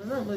ना मैं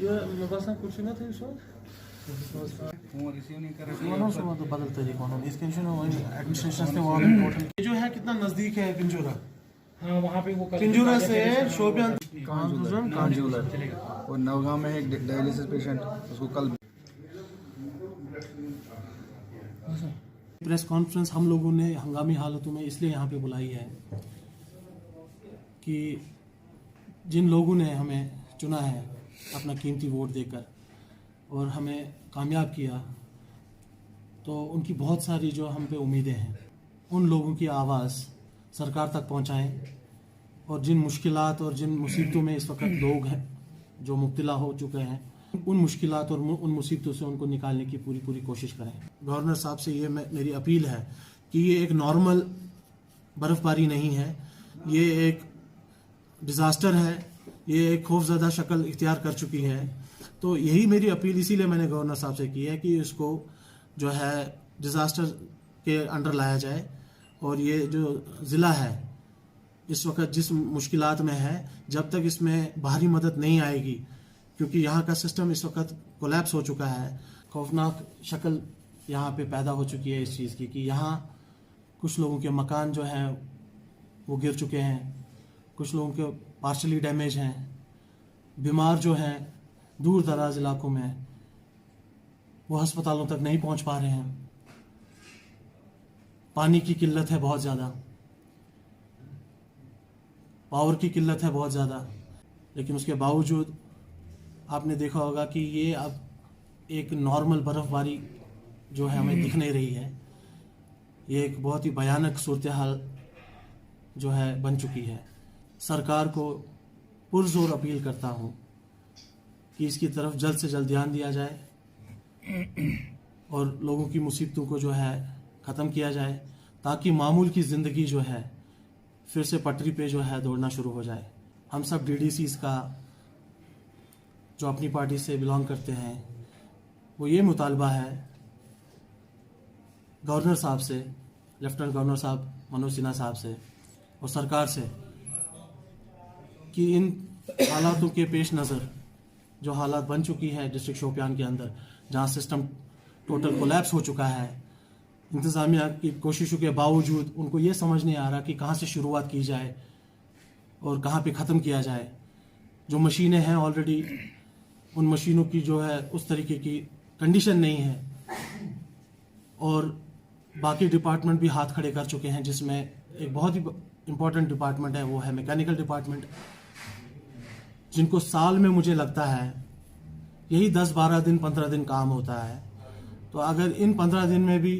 ये मैं बस कुछ ना थे शॉर्ट वो रिसीव नहीं कर रहे मानो सो तो बदल तरीका ना इसके एडमिनिस्ट्रेशन से वहाँ पे टोटल ये जो है कितना नजदीक है पिंजोरा। हाँ वहाँ पे वो पिंजोरा से शोपियान कांजूलर और नवगांव में एक डायलिसिस पेशेंट उसको कल प्रेस कॉन्फ्रेंस हम लोगों ने हंगामी हालतों में इसलिए यहाँ पे बुलाई है कि जिन लोगों ने हमें चुना है अपना कीमती वोट देकर और हमें कामयाब किया, तो उनकी बहुत सारी जो हम पे उम्मीदें हैं, उन लोगों की आवाज़ सरकार तक पहुँचाएं और जिन मुश्किलात और जिन मुसीबतों में इस वक्त लोग हैं जो मुब्तला हो चुके हैं, उन मुश्किलात और उन मुसीबतों से उनको निकालने की पूरी कोशिश करें। गवर्नर साहब से ये मेरी अपील है कि ये एक नॉर्मल बर्फ़बारी नहीं है, ये एक डिज़ास्टर है, ये एक खौफज़दा शक्ल इख्तियार कर चुकी है। तो यही मेरी अपील इसीलिए मैंने गवर्नर साहब से की है कि इसको जो है डिज़ास्टर के अंडर लाया जाए और ये जो ज़िला है इस वक्त जिस मुश्किलात में है, जब तक इसमें बाहरी मदद नहीं आएगी, क्योंकि यहाँ का सिस्टम इस वक्त कोलैप्स हो चुका है, खौफनाक शक्ल यहाँ पे पैदा हो चुकी है इस चीज़ की कि यहाँ कुछ लोगों के मकान जो हैं वो गिर चुके हैं, कुछ लोगों के पार्शली डैमेज हैं, बीमार जो हैं दूर दराज इलाकों में वो अस्पतालों तक नहीं पहुँच पा रहे हैं, पानी की किल्लत है बहुत ज़्यादा, पावर की किल्लत है बहुत ज़्यादा। लेकिन उसके बावजूद आपने देखा होगा कि ये अब एक नॉर्मल बर्फ़बारी जो है हमें दिख नहीं रही है, ये एक बहुत ही भयानक सूरत हाल जो है बन चुकी है। सरकार को पुरज़ोर अपील करता हूँ कि इसकी तरफ जल्द से जल्द ध्यान दिया जाए और लोगों की मुसीबतों को जो है ख़त्म किया जाए, ताकि मामूल की ज़िंदगी जो है फिर से पटरी पे जो है दौड़ना शुरू हो जाए। हम सब डीडीसीज़ का जो अपनी पार्टी से बिलोंग करते हैं वो ये मुतालबा है गवर्नर साहब से, लेफ्टिनेंट गवर्नर साहब मनोज सिन्हा साहब से और सरकार से कि इन हालातों के पेश नज़र जो हालात बन चुकी है डिस्ट्रिक्ट शोपियान के अंदर, जहाँ सिस्टम टोटल कोलैप्स हो चुका है, इंतज़ामिया की कोशिशों के बावजूद उनको ये समझ नहीं आ रहा कि कहाँ से शुरुआत की जाए और कहाँ पे ख़त्म किया जाए। जो मशीनें हैं ऑलरेडी, उन मशीनों की जो है उस तरीके की कंडीशन नहीं है और बाकी डिपार्टमेंट भी हाथ खड़े कर चुके हैं, जिसमें एक बहुत ही इम्पोर्टेंट डिपार्टमेंट है वो है मैकेनिकल डिपार्टमेंट, जिनको साल में मुझे लगता है यही 10-12 दिन 15 दिन काम होता है। तो अगर इन 15 दिन में भी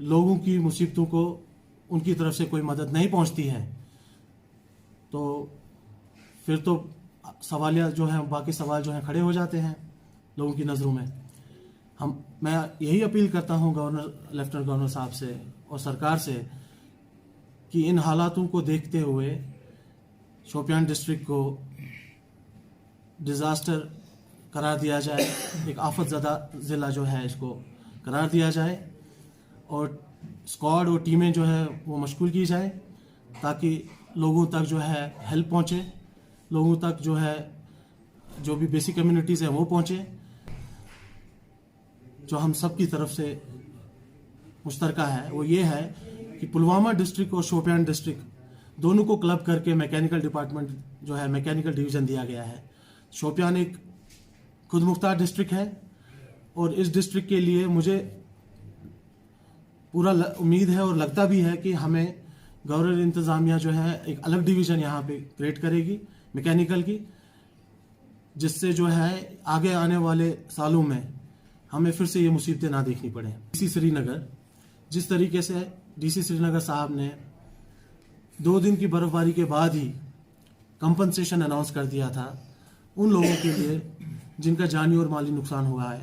लोगों की मुसीबतों को उनकी तरफ से कोई मदद नहीं पहुंचती है, तो फिर तो सवालिया जो है बाकी सवाल जो हैं खड़े हो जाते हैं लोगों की नज़रों में। मैं यही अपील करता हूं लेफ्टिनेंट गवर्नर साहब से और सरकार से कि इन हालातों को देखते हुए शोपियान डिस्ट्रिक्ट को डिज़ास्टर करार दिया जाए, एक आफतज़दा ज़िला जो है इसको करार दिया जाए और स्क्वाड और टीमें जो है वो मशगूल की जाए, ताकि लोगों तक जो है हेल्प पहुँचे, लोगों तक जो है जो भी बेसिक कम्युनिटीज़ हैं वो पहुँचे। जो हम सब की तरफ से मुश्तरका है वो ये है कि पुलवामा डिस्ट्रिक्ट और शोपियान डिस्ट्रिक्ट दोनों को क्लब करके मैकेनिकल डिपार्टमेंट जो है मैकेनिकल डिवीज़न दिया गया है। शोपियान एक खुद मुख्तार डिस्ट्रिक्ट है और इस डिस्ट्रिक्ट के लिए मुझे पूरा उम्मीद है और लगता भी है कि हमें गवर्नर इंतज़ामिया जो है एक अलग डिवीज़न यहाँ पे क्रिएट करेगी मैकेनिकल की, जिससे जो है आगे आने वाले सालों में हमें फिर से ये मुसीबतें ना देखनी पड़े। डीसी श्रीनगर, जिस तरीके से डीसी श्रीनगर साहब ने 2 दिन की बर्फबारी के बाद ही कंपनसेशन अनाउंस कर दिया था उन लोगों के लिए जिनका जानी और माली नुकसान हुआ है,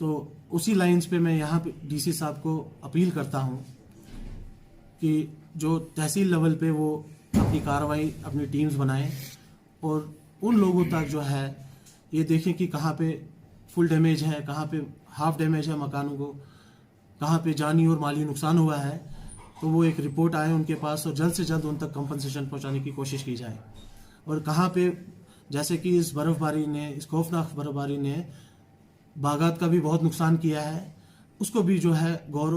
तो उसी लाइंस पे मैं यहाँ पे डीसी साहब को अपील करता हूँ कि जो तहसील लेवल पे वो अपनी कार्रवाई अपनी टीम्स बनाएं और उन लोगों तक जो है ये देखें कि कहाँ पे फुल डैमेज है, कहाँ पे हाफ डैमेज है मकानों को, कहाँ पे जानी और माली नुकसान हुआ है, तो वो एक रिपोर्ट आए उनके पास और जल्द से जल्द उन तक कंपनसेशन पहुँचाने की कोशिश की जाए। और कहाँ पे, जैसे कि इस बर्फ़बारी ने, इस खौफनाक बर्फ़बारी ने बागात का भी बहुत नुकसान किया है, उसको भी जो है गौर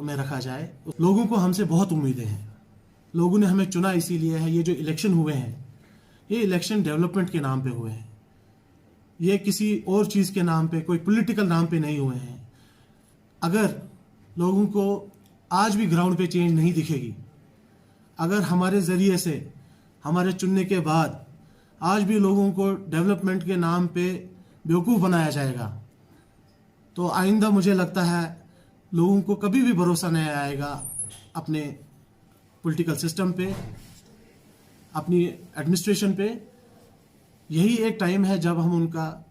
में रखा जाए। लोगों को हमसे बहुत उम्मीदें हैं, लोगों ने हमें चुना इसीलिए है। ये जो इलेक्शन हुए हैं, ये इलेक्शन डेवलपमेंट के नाम पे हुए हैं, ये किसी और चीज़ के नाम पे, कोई पॉलिटिकल नाम पे नहीं हुए हैं। अगर लोगों को आज भी ग्राउंड पे चेंज नहीं दिखेगी, अगर हमारे ज़रिए से, हमारे चुनने के बाद आज भी लोगों को डेवलपमेंट के नाम पे बेवकूफ़ बनाया जाएगा, तो आइंदा मुझे लगता है लोगों को कभी भी भरोसा नहीं आएगा अपने पॉलिटिकल सिस्टम पे, अपनी एडमिनिस्ट्रेशन पे। यही एक टाइम है जब हम उनका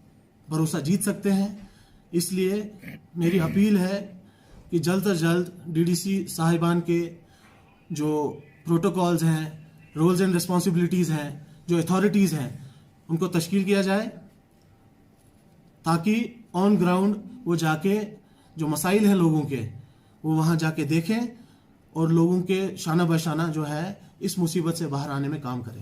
भरोसा जीत सकते हैं। इसलिए मेरी अपील है कि जल्द से जल्द डीडीसी साहिबान के जो प्रोटोकॉल्स हैं, रोल्स एंड रिस्पॉन्सिबिलिटीज़ हैं, जो अथॉरिटीज़ हैं, उनको तश्कील किया जाए, ताकि ऑन ग्राउंड वो जाके जो मसाइल हैं लोगों के, वो वहाँ जाके देखें और लोगों के शाना बशाना जो है इस मुसीबत से बाहर आने में काम करें।